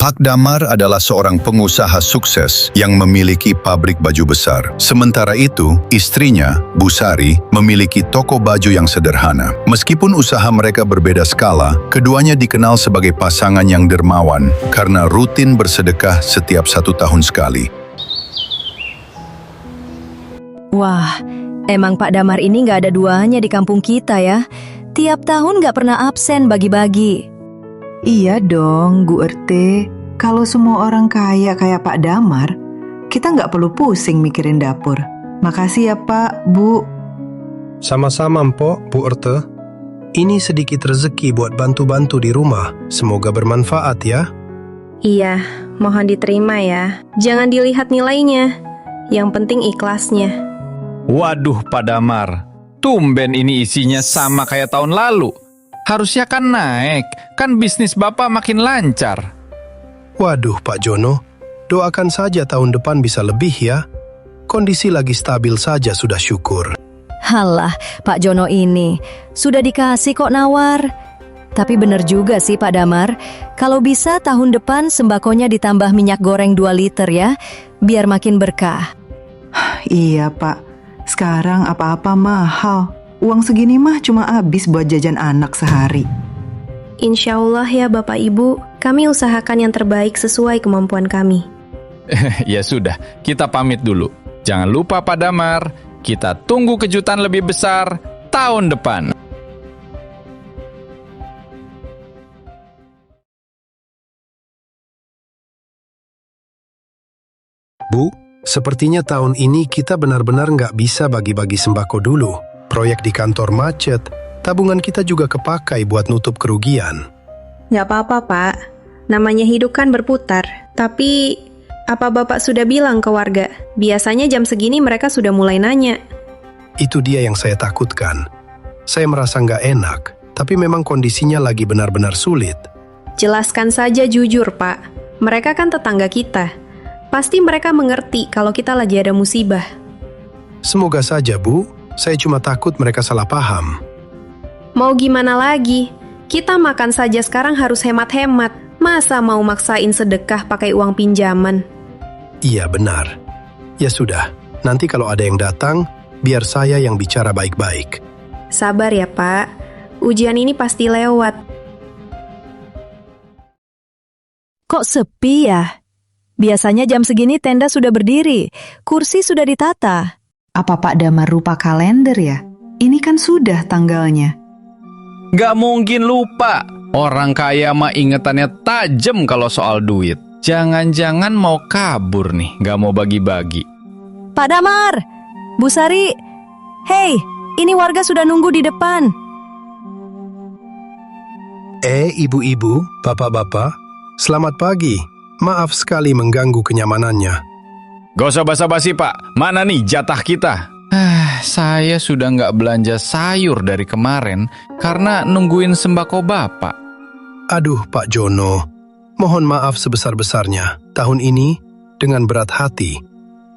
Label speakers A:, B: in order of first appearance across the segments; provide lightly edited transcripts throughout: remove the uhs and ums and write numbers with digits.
A: Pak Damar adalah seorang pengusaha sukses yang memiliki pabrik baju besar. Sementara itu, istrinya, Bu Sari, memiliki toko baju yang sederhana. Meskipun usaha mereka berbeda skala, keduanya dikenal sebagai pasangan yang dermawan karena rutin bersedekah setiap 1 tahun sekali.
B: Wah, emang Pak Damar ini nggak ada duanya di kampung kita ya. Tiap tahun nggak pernah absen bagi-bagi.
C: Iya dong, Bu RT. Kalau semua orang kaya kayak Pak Damar, kita nggak perlu pusing mikirin dapur. Makasih ya Pak, Bu.
D: Sama-sama Mpok, Bu RT. Ini sedikit rezeki buat bantu-bantu di rumah. Semoga bermanfaat ya.
E: Iya, mohon diterima ya. Jangan dilihat nilainya. Yang penting ikhlasnya.
F: Waduh, Pak Damar. Tumben ini isinya sama kayak tahun lalu. Harusnya kan naik, kan bisnis Bapak makin lancar.
D: Waduh, Pak Jono. Doakan saja tahun depan bisa lebih ya. Kondisi lagi stabil saja sudah syukur.
B: Halah, Pak Jono ini sudah dikasih kok nawar. Tapi bener juga sih Pak Damar, kalau bisa tahun depan sembakonya ditambah minyak goreng 2 liter ya, biar makin berkah.
C: Iya Pak, sekarang apa-apa mahal. Uang segini mah cuma habis buat jajan anak sehari.
E: Insya Allah ya Bapak Ibu, kami usahakan yang terbaik sesuai kemampuan kami.
F: Ya sudah, kita pamit dulu. Jangan lupa Pak Damar, kita tunggu kejutan lebih besar tahun depan.
D: Bu, sepertinya tahun ini kita benar-benar nggak bisa bagi-bagi sembako dulu. Proyek di kantor macet, tabungan kita juga kepakai buat nutup kerugian.
E: Nggak apa-apa Pak, namanya hidup kan berputar. Tapi, apa Bapak sudah bilang ke warga? Biasanya jam segini mereka sudah mulai nanya.
D: Itu dia yang saya takutkan. Saya merasa nggak enak, tapi memang kondisinya lagi benar-benar sulit.
E: Jelaskan saja jujur Pak, mereka kan tetangga kita. Pasti mereka mengerti kalau kita lagi ada musibah.
D: Semoga saja, Bu. Saya cuma takut mereka salah paham.
E: Mau gimana lagi? Kita makan saja sekarang harus hemat-hemat. Masa mau maksain sedekah pakai uang pinjaman?
D: Iya, benar. Ya sudah, nanti kalau ada yang datang, biar saya yang bicara baik-baik.
E: Sabar ya Pak, ujian ini pasti lewat.
B: Kok sepi ya? Biasanya jam segini tenda sudah berdiri, kursi sudah ditata.
C: Apa Pak Damar lupa kalender ya? Ini kan sudah tanggalnya.
F: Gak mungkin lupa. Orang kaya mah ingetannya tajam kalau soal duit. Jangan-jangan mau kabur nih, gak mau bagi-bagi.
B: Pak Damar, Bu Sari, hei, ini warga sudah nunggu di depan.
D: Ibu-ibu, bapak-bapak, selamat pagi. Maaf sekali mengganggu kenyamanannya.
F: Gak usah basa-basi Pak, mana nih jatah kita? Saya sudah nggak belanja sayur dari kemarin karena nungguin sembako Bapak.
D: Aduh Pak Jono, mohon maaf sebesar-besarnya. Tahun ini, dengan berat hati,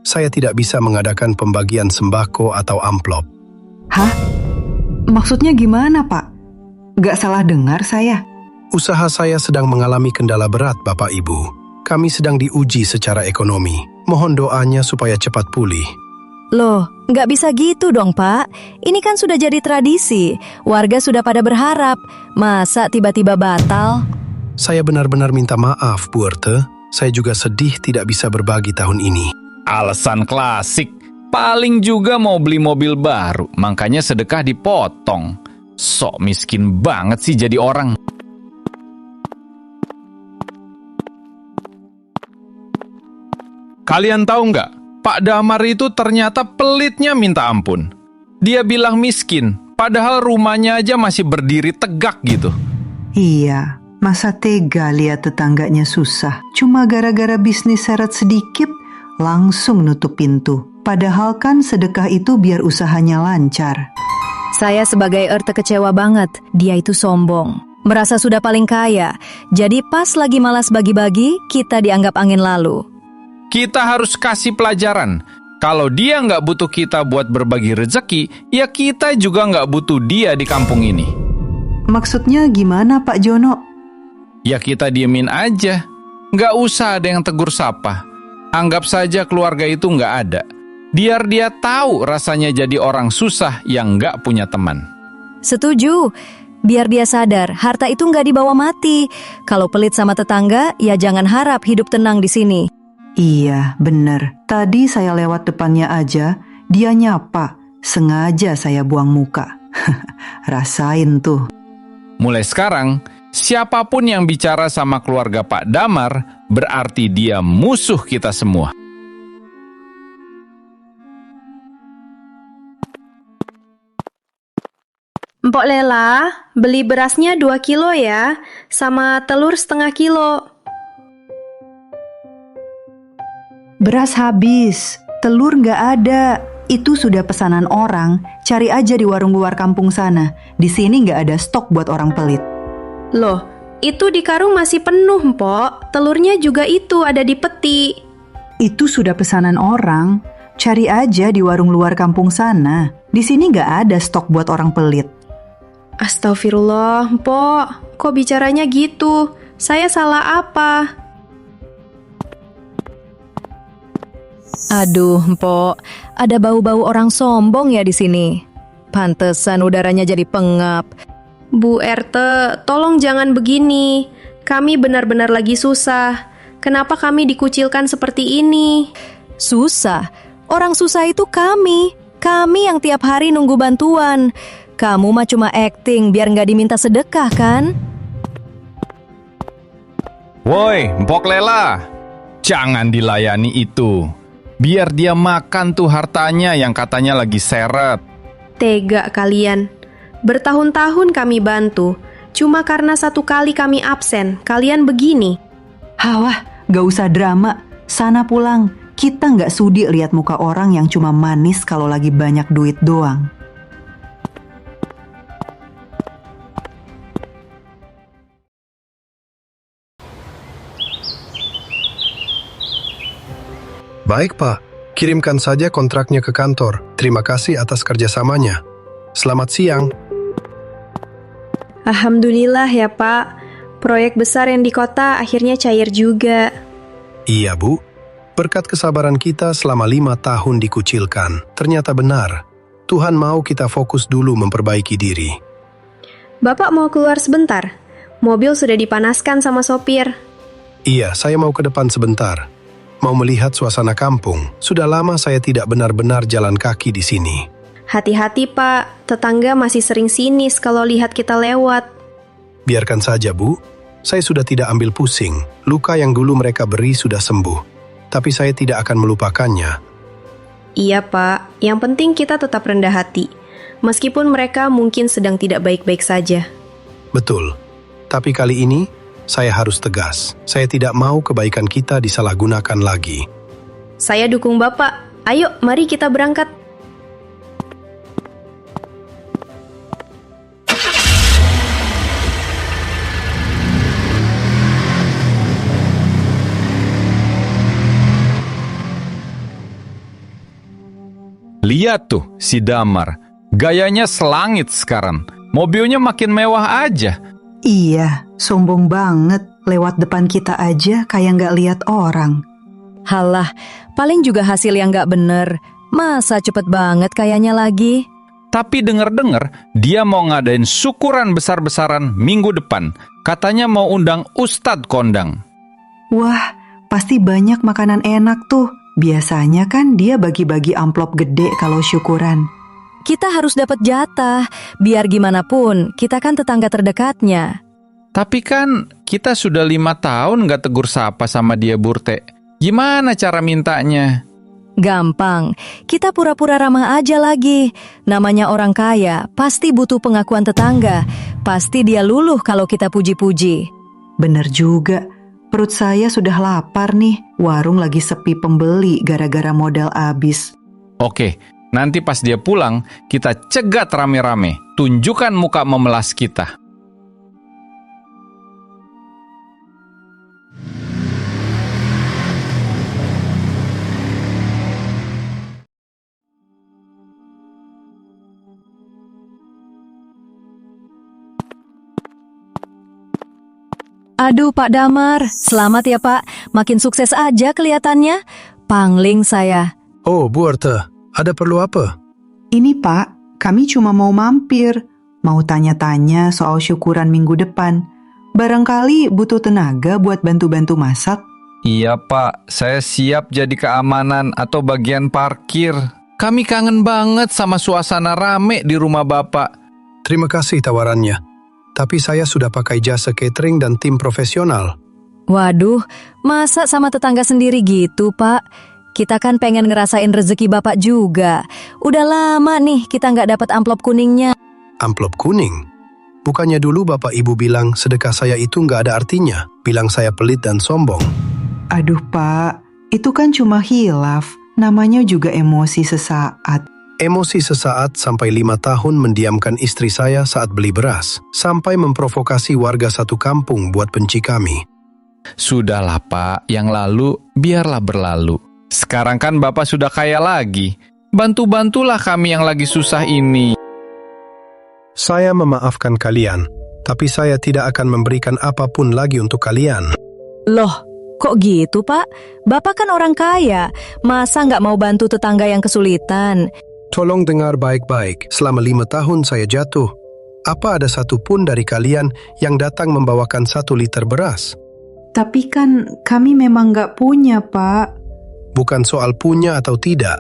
D: saya tidak bisa mengadakan pembagian sembako atau amplop.
C: Hah? Maksudnya gimana Pak? Gak salah dengar saya?
D: Usaha saya sedang mengalami kendala berat Bapak Ibu. Kami sedang diuji secara ekonomi. Mohon doanya supaya cepat pulih.
B: Loh, nggak bisa gitu dong Pak. Ini kan sudah jadi tradisi. Warga sudah pada berharap. Masa tiba-tiba batal?
D: Saya benar-benar minta maaf, Bu RT. Saya juga sedih tidak bisa berbagi tahun ini.
F: Alasan klasik. Paling juga mau beli mobil baru, makanya sedekah dipotong. Sok miskin banget sih jadi orang. Kalian tahu nggak? Pak Damar itu ternyata pelitnya minta ampun. Dia bilang miskin, padahal rumahnya aja masih berdiri tegak gitu.
C: Iya, masa tega lihat tetangganya susah. Cuma gara-gara bisnis seret sedikit, langsung nutup pintu. Padahal kan sedekah itu biar usahanya lancar.
B: Saya sebagai RT kecewa banget. Dia itu sombong. Merasa sudah paling kaya. Jadi pas lagi malas bagi-bagi, kita dianggap angin lalu.
F: Kita harus kasih pelajaran. Kalau dia nggak butuh kita buat berbagi rezeki, ya kita juga nggak butuh dia di kampung ini.
C: Maksudnya gimana Pak Jono?
F: Ya kita diemin aja. Nggak usah ada yang tegur sapa. Anggap saja keluarga itu nggak ada. Biar dia tahu rasanya jadi orang susah yang nggak punya teman.
B: Setuju. Biar dia sadar, harta itu nggak dibawa mati. Kalau pelit sama tetangga, ya jangan harap hidup tenang di sini.
C: Iya, bener. Tadi saya lewat depannya aja, dia nyapa. Sengaja saya buang muka. Rasain tuh.
F: Mulai sekarang, siapapun yang bicara sama keluarga Pak Damar, berarti dia musuh kita semua.
E: Mpok Lela, beli berasnya 2 kilo ya, sama telur setengah kilo.
C: Beras habis, telur nggak ada. Itu sudah pesanan orang, cari aja di warung luar kampung sana. Di sini nggak ada stok buat orang pelit.
E: Loh, itu di karung masih penuh, Mpok. Telurnya juga itu ada di peti.
C: Itu sudah pesanan orang, cari aja di warung luar kampung sana. Di sini nggak ada stok buat orang pelit.
E: Astagfirullah, Mpok. Kok bicaranya gitu? Saya salah apa?
B: Aduh, Mpok, ada bau-bau orang sombong ya di sini. Pantesan udaranya jadi pengap.
E: Bu RT, tolong jangan begini. Kami benar-benar lagi susah. Kenapa kami dikucilkan seperti ini?
B: Susah? Orang susah itu kami. Kami yang tiap hari nunggu bantuan. Kamu mah cuma acting biar nggak diminta sedekah kan?
F: Woi, Mpok Lela, jangan dilayani itu. Biar dia makan tuh hartanya yang katanya lagi seret.
E: Tega kalian. Bertahun-tahun kami bantu. Cuma karena 1 kali kami absen, kalian begini.
C: Hawah, gak usah drama. Sana pulang. Kita nggak sudi lihat muka orang yang cuma manis kalau lagi banyak duit doang.
D: Baik, Pak. Kirimkan saja kontraknya ke kantor. Terima kasih atas kerjasamanya. Selamat siang.
E: Alhamdulillah ya Pak. Proyek besar yang di kota akhirnya cair juga.
D: Iya, Bu. Berkat kesabaran kita selama 5 tahun dikucilkan. Ternyata benar. Tuhan mau kita fokus dulu memperbaiki diri.
E: Bapak mau keluar sebentar? Mobil sudah dipanaskan sama sopir.
D: Iya, saya mau ke depan sebentar. Mau melihat suasana kampung. Sudah lama saya tidak benar-benar jalan kaki di sini.
E: Hati-hati Pak, tetangga masih sering sinis kalau lihat kita lewat.
D: Biarkan saja, Bu. Saya sudah tidak ambil pusing. Luka yang dulu mereka beri sudah sembuh. Tapi saya tidak akan melupakannya.
E: Iya Pak, yang penting kita tetap rendah hati. Meskipun mereka mungkin sedang tidak baik-baik saja.
D: Betul. Tapi kali ini, saya harus tegas. Saya tidak mau kebaikan kita disalahgunakan lagi.
E: Saya dukung Bapak. Ayo, mari kita berangkat.
F: Lihat tuh si Damar. Gayanya selangit sekarang. Mobilnya makin mewah aja.
C: Iya, sombong banget. Lewat depan kita aja kayak nggak lihat orang.
B: Halah, paling juga hasil yang nggak bener. Masa cepet banget kayaknya lagi?
F: Tapi denger-dengar dia mau ngadain syukuran besar-besaran minggu depan. Katanya mau undang Ustadz Kondang.
C: Wah, pasti banyak makanan enak tuh. Biasanya kan dia bagi-bagi amplop gede kalau syukuran.
B: Kita harus dapat jatah. Biar gimana pun, kita kan tetangga terdekatnya.
F: Tapi kan kita sudah 5 tahun gak tegur sapa sama dia, Burte. Gimana cara mintanya?
B: Gampang, kita pura-pura ramah aja lagi. Namanya orang kaya, pasti butuh pengakuan tetangga. Pasti dia luluh kalau kita puji-puji.
C: Bener juga. Perut saya sudah lapar nih. Warung lagi sepi pembeli gara-gara modal habis.
F: Oke, nanti pas dia pulang, kita cegat rame-rame. Tunjukkan muka memelas kita.
B: Aduh Pak Damar, selamat ya Pak. Makin sukses aja kelihatannya. Pangling saya.
D: Oh, Bu Arte, ada perlu apa?
C: Ini Pak, kami cuma mau mampir. Mau tanya-tanya soal syukuran minggu depan. Barangkali butuh tenaga buat bantu-bantu masak.
F: Iya Pak, saya siap jadi keamanan atau bagian parkir. Kami kangen banget sama suasana rame di rumah Bapak.
D: Terima kasih tawarannya. Tapi saya sudah pakai jasa catering dan tim profesional.
B: Waduh, masa sama tetangga sendiri gitu Pak? Kita kan pengen ngerasain rezeki Bapak juga. Udah lama nih kita nggak dapat amplop kuningnya.
D: Amplop kuning? Bukannya dulu Bapak Ibu bilang sedekah saya itu nggak ada artinya. Bilang saya pelit dan sombong.
C: Aduh Pak, itu kan cuma hilaf. Namanya juga emosi sesaat.
D: Emosi sesaat sampai 5 tahun mendiamkan istri saya saat beli beras. Sampai memprovokasi warga satu kampung buat benci kami.
F: Sudahlah Pak, yang lalu biarlah berlalu. Sekarang kan Bapak sudah kaya lagi. Bantu-bantulah kami yang lagi susah ini.
D: Saya memaafkan kalian, tapi saya tidak akan memberikan apapun lagi untuk kalian.
B: Loh, kok gitu Pak? Bapak kan orang kaya. Masa nggak mau bantu tetangga yang kesulitan?
D: Tolong dengar baik-baik, selama 5 tahun saya jatuh. Apa ada satu pun dari kalian yang datang membawakan 1 liter beras?
C: Tapi kan kami memang nggak punya Pak.
D: Bukan soal punya atau tidak,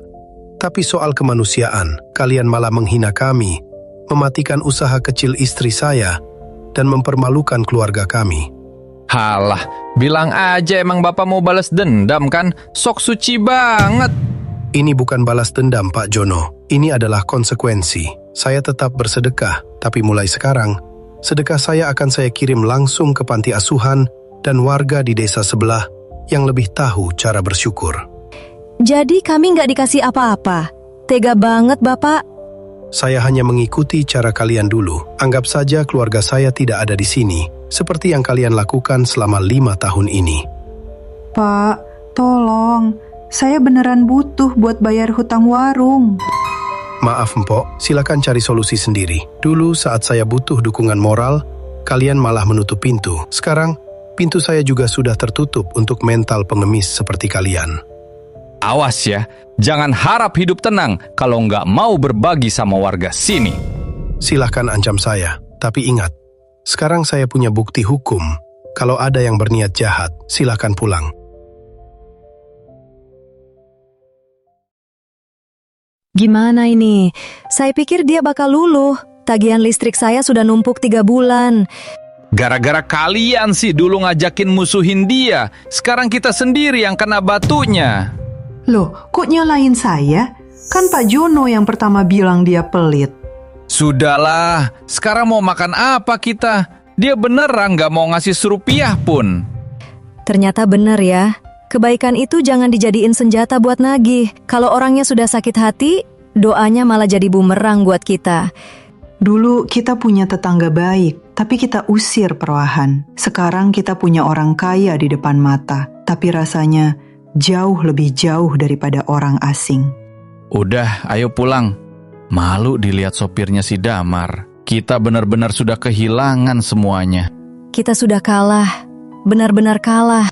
D: tapi soal kemanusiaan. Kalian malah menghina kami, mematikan usaha kecil istri saya, dan mempermalukan keluarga kami.
F: Halah, bilang aja emang Bapak mau balas dendam kan? Sok suci banget.
D: Ini bukan balas dendam, Pak Jono. Ini adalah konsekuensi. Saya tetap bersedekah, tapi mulai sekarang, sedekah saya akan saya kirim langsung ke panti asuhan dan warga di desa sebelah yang lebih tahu cara bersyukur.
B: Jadi kami nggak dikasih apa-apa. Tega banget Bapak.
D: Saya hanya mengikuti cara kalian dulu. Anggap saja keluarga saya tidak ada di sini, seperti yang kalian lakukan selama 5 tahun ini.
C: Pak, tolong. Saya beneran butuh buat bayar hutang warung.
D: Maaf Mpok, silakan cari solusi sendiri. Dulu saat saya butuh dukungan moral, kalian malah menutup pintu. Sekarang, pintu saya juga sudah tertutup untuk mental pengemis seperti kalian.
F: Awas ya, jangan harap hidup tenang kalau nggak mau berbagi sama warga sini.
D: Silahkan ancam saya, tapi ingat, sekarang saya punya bukti hukum. Kalau ada yang berniat jahat, silahkan pulang.
B: Gimana ini? Saya pikir dia bakal luluh. Tagihan listrik saya sudah numpuk 3 bulan.
F: Gara-gara kalian sih dulu ngajakin musuhin dia. Sekarang kita sendiri yang kena batunya.
C: Loh, kok nyalain saya? Kan Pak Jono yang pertama bilang dia pelit.
F: Sudahlah, sekarang mau makan apa kita? Dia beneran nggak mau ngasih serupiah pun.
B: Ternyata bener ya. Kebaikan itu jangan dijadiin senjata buat nagih. Kalau orangnya sudah sakit hati, doanya malah jadi bumerang buat kita.
C: Dulu kita punya tetangga baik, tapi kita usir perlahan. Sekarang kita punya orang kaya di depan mata, tapi rasanya jauh lebih jauh daripada orang asing.
F: Udah, ayo pulang. Malu dilihat sopirnya si Damar. Kita benar-benar sudah kehilangan semuanya.
B: Kita sudah kalah, benar-benar kalah.